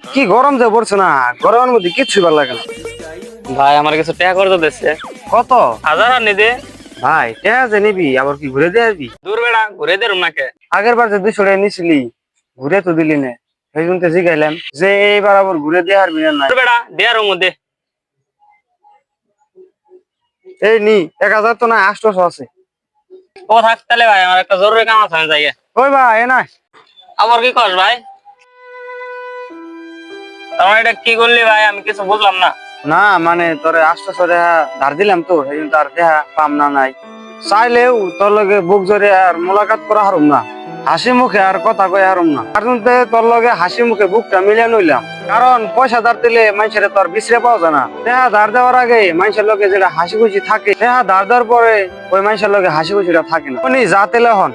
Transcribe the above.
কি গরম যে পড়ছে না, গরমের মধ্যে কিচ্ছু ভালো লাগে না। ভাই আমার কিছু টাকা করে দিচ্ছে। কত? 1000 আর নিদে। ভাই টেহা যে নিবি আবার কি ঘুরে দিয়ে আসবি? দূর বেড়া ঘুরে দে রুমনাকে। আগের বার যে 200 টাকা নিছিলি ঘুরে তো দিলি না, সেই জন্য জিগাইলাম যে এইবার আবার ঘুরে দিয়ে আসবি না নাই। দূর বেড়া দে আর মধ্যে। এই নি 1000 তো না 800 আছে। ও থাক তাহলে ভাই আমার একটা জরুরি কাম আছে আমি যাই। ওই ভাই এ নাই। আবার কি কস ভাই? তোমার এটা কি করলি ভাই আমি কিছু বুঝলাম না। না মানে তোরে 800 টাকা ধার দিলাম তো সেই জন্য তার দেহা পাম না নাই। চাইলেও তোর লগে বুক জরে আর মোলাকাত করা হারুম না, হাসি মুখে আর কথা কই হারুম না। আর শুনতে তোর লগে হাসি মুখে বুকটা মিলিয়ে লইলাম, কারণ পয়সা ধার দিলে মানুষের তো আর বিছরে পাওয়া যায় না। দেহা ধার দেওয়ার আগে মানুষের লগে যেটা হাসি খুশি থাকে, দেহা ধার দেওয়ার পরে ওই মানুষের লগে হাসি খুশিটা থাকে না। উনি যা তেলে হন